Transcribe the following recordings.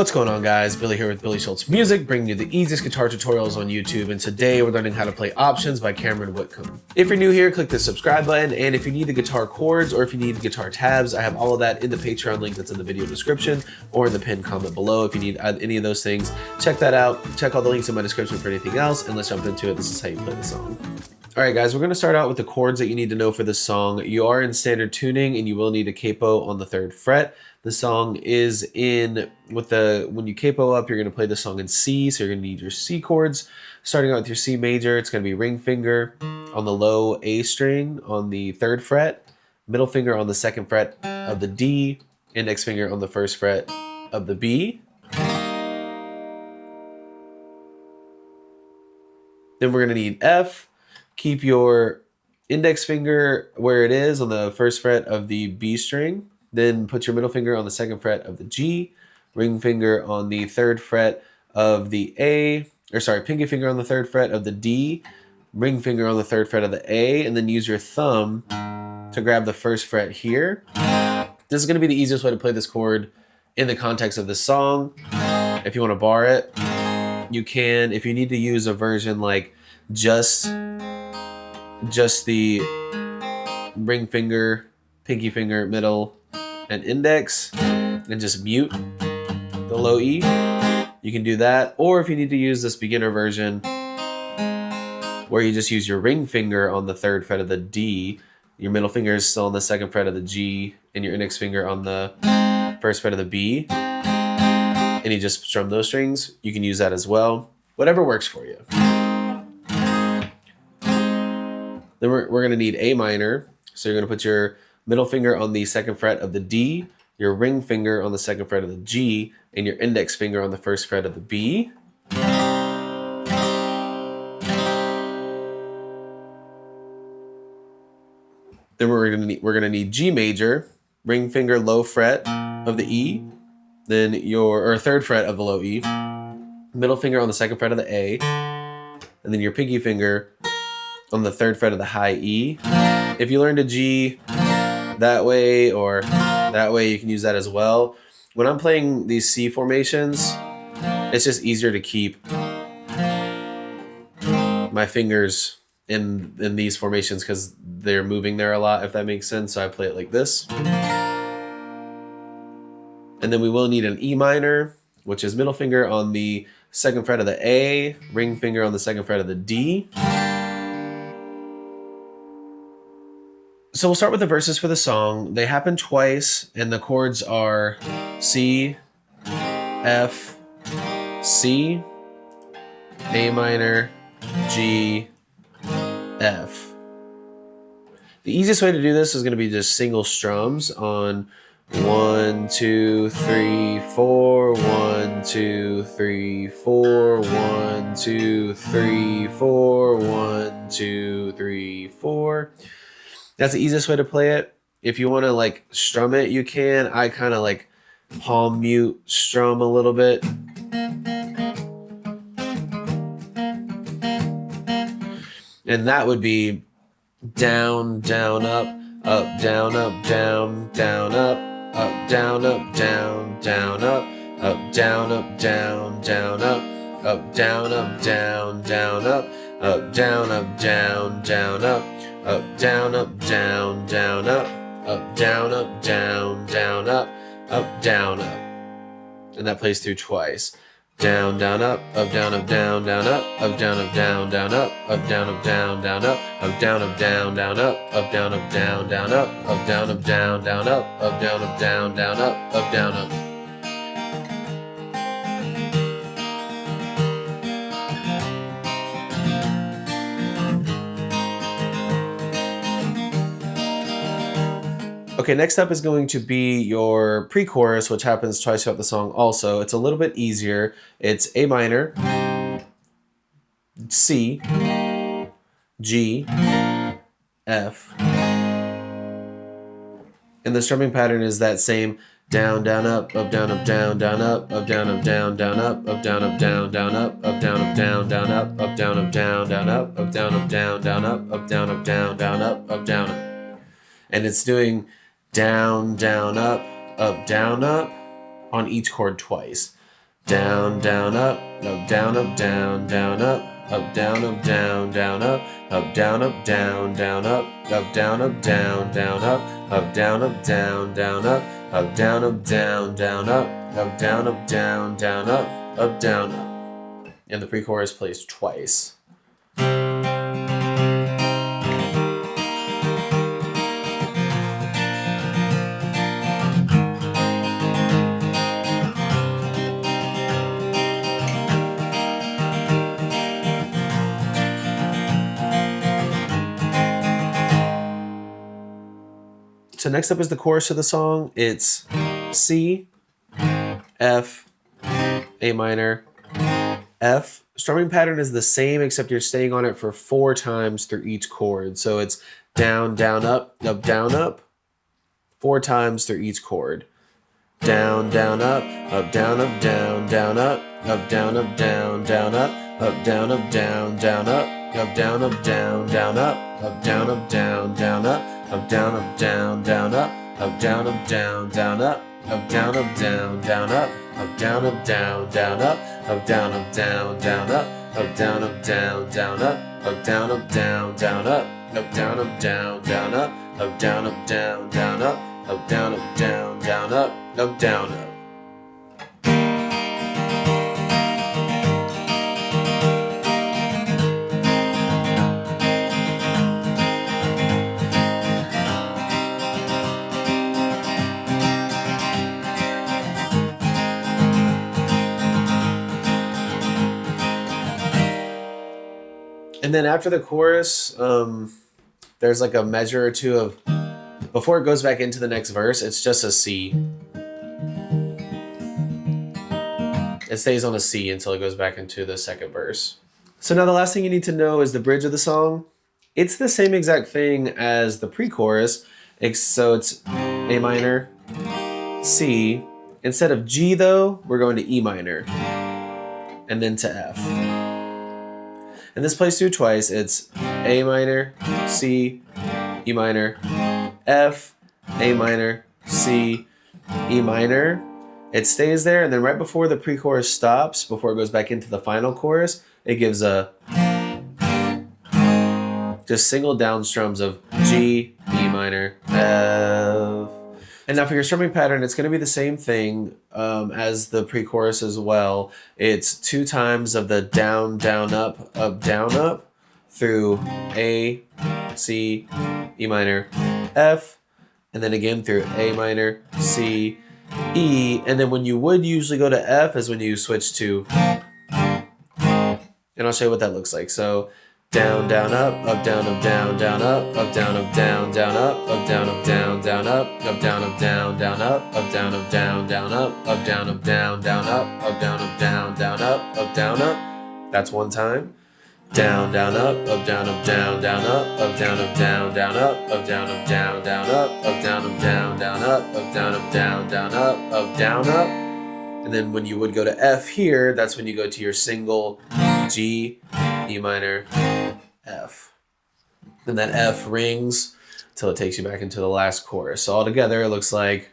What's going on, guys? Billy here with Billy Schultz Music, bringing you the easiest guitar tutorials on YouTube, and today we're learning how to play Options by Cameron Whitcomb. If you're new here, click the subscribe button, and if you need the guitar chords or if you need the guitar tabs, I have all of that in the Patreon link that's in the video description or in the pinned comment below. If you need any of those things, check that out. Check all the links in my description for anything else, and let's jump into it. This is how you play the song. All right, guys, we're going to start out with the chords that you need to know for this song. You are in standard tuning, and you will need a capo on the 3rd fret. The song is in, when you capo up, you're going to play the song in C, so you're going to need your C chords. Starting out with your C major, it's going to be ring finger on the low A string on the 3rd fret, middle finger on the 2nd fret of the D, index finger on the 1st fret of the B. Then we're going to need F. Keep your index finger where it is on the 1st fret of the B string. Then put your middle finger on the 2nd fret of the G, ring finger on the 3rd fret of the pinky finger on the 3rd fret of the D, ring finger on the 3rd fret of the A, and then use your thumb to grab the 1st fret here. This is going to be the easiest way to play this chord in the context of this song. If you want to bar it, you can. If you need to use a version like just the ring finger, pinky finger, middle, and index, and just mute the low E, you can do that. Or if you need to use this beginner version where you just use your ring finger on the 3rd fret of the D, your middle finger is still on the 2nd fret of the G, and your index finger on the 1st fret of the B, and you just strum those strings, you can use that as well. Whatever works for you. Then we're going to need A minor. So you're going to put your middle finger on the 2nd fret of the D, your ring finger on the 2nd fret of the G, and your index finger on the 1st fret of the B. Then we're going to need G major, ring finger low fret of the E, then your 3rd fret of the low E, middle finger on the 2nd fret of the A, and then your pinky finger on the 3rd fret of the high E. If you learned a G that way or that way, you can use that as well. When I'm playing these C formations, it's just easier to keep my fingers in these formations because they're moving there a lot, if that makes sense. So I play it like this. And then we will need an E minor, which is middle finger on the 2nd fret of the A, ring finger on the 2nd fret of the D. So we'll start with the verses for the song. They happen twice, and the chords are C, F, C, A minor, G, F. The easiest way to do this is going to be just single strums on 1, 2, 3, 4, 1, 2, 3, 4, 1, 2, 3, 4, 1, 2, 3, 4. That's the easiest way to play it. If you want to like strum it, you can. I kind of like palm mute strum a little bit. And that would be down, down, up, down, up, down, down, up, down, up, down, down, up, down, up, down, down, up, down, up, down, down, up, down, up, down, down, up, down, up, down, down, up, down, up, down, down, up, down, up. And that plays through twice. Down, down, up, down, up, down, down, up, down, up, down, down, up, down, up, down, down, up, down, up, down, down, up, down, up, down, down, up, down, up, down, down, up, down, up, down, down, up, down, up. Okay, next up is going to be your pre-chorus, which happens twice throughout the song also. It's a little bit easier. It's A minor, C, G, F. And the strumming pattern is that same down, down, up, down, up, down, down, up, down, up, down, down, up, down, up, down, down, up, down, up, down, down, up, down, up, down, down, up, down, up, down, down, up, down, up, down, down, up, down, up. And it's doing down, down, up, down, up on each chord twice. down, down, up, down, up, down, down, up, down, up, down, down, up, down, up, down, down, up, down, up, down, down, up, down, up, down, down, up, down, up, down, down, up, down, up, down, down, up, down, up. And the pre-chorus plays twice. So next up is the chorus of the song. It's C, F, A minor, F. Strumming pattern is the same except you're staying on it for 4 times through each chord. So it's down, down, up, down, up, 4 times through each chord. Down, down, up, down, up, down, down, up, down, up, down, down, up, down, up, down, down, up, down, up, down, down, up, down, up, down, down, up, down, up, down, down, up, down, up, down, down, up, down, up, down, down, up, down, up, down, down, up, down, up, down, down, up, down, up, down, down, up, down, up, down, down, up, down, up, down, down, up, down, up, down, down, up, down, up, down, down, up, down, up. And then after the chorus, there's like a measure or two of, before it goes back into the next verse, it's just a C. It stays on a C until it goes back into the second verse. So now the last thing you need to know is the bridge of the song. It's the same exact thing as the pre-chorus, so it's A minor, C. Instead of G though, we're going to E minor, and then to F. And this plays through twice. It's A minor, C, E minor, F, A minor, C, E minor. It stays there, and then right before the pre-chorus stops, before it goes back into the final chorus, it gives a just single down strums of G, E minor, F. And now for your strumming pattern, it's going to be the same thing as the pre-chorus as well. It's 2 times of the down, down, up, down, up through A, C, E minor, F, and then again through A minor, C, E. And then when you would usually go to F is when you switch to, and I'll show you what that looks like. So down, down, up, down, up, down, down, up, down, up, down, down, up, down, up, down, down, up, down, up, down, down, up, down, up, down, down, up, down, up, down, down, up, down, up, down, down, up, down, up. That's one time. Down, down, up, down, up, down, down, up, down, up, down, down, up, down, up, down, down, up, down, up, down, down, up, down, up, down, down, up, down, up. And then when you would go to F here, that's when you go to your single G, E minor, F. And that F rings until it takes you back into the last chorus. So all together, it looks like.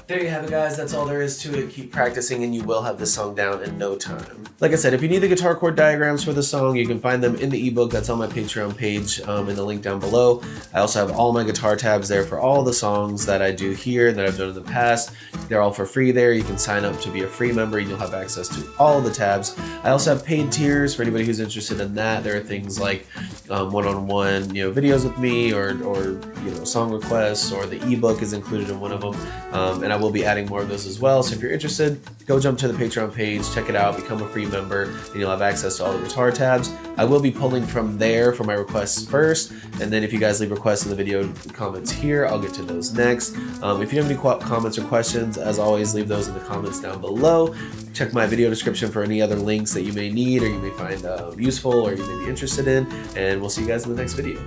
There you have it, guys. That's all there is to it. Keep practicing and you will have the song down in no time. Like I said, if you need the guitar chord diagrams for the song, you can find them in the ebook. That's on my Patreon page in the link down below. I also have all my guitar tabs there for all the songs that I do here and that I've done in the past. They're all for free there. You can sign up to be a free member and you'll have access to all of the tabs. I also have paid tiers for anybody who's interested in that. There are things like one-on-one videos with me or song requests, or the ebook is included in one of them. And I will be adding more of those as well. So if you're interested, go jump to the Patreon page, check it out, become a free member, and you'll have access to all the guitar tabs. I will be pulling from there for my requests first, and then if you guys leave requests in the video comments here, I'll get to those next. If you have any comments or questions, as always, leave those in the comments down below. Check my video description for any other links that you may need or you may find useful or you may be interested in, and we'll see you guys in the next video.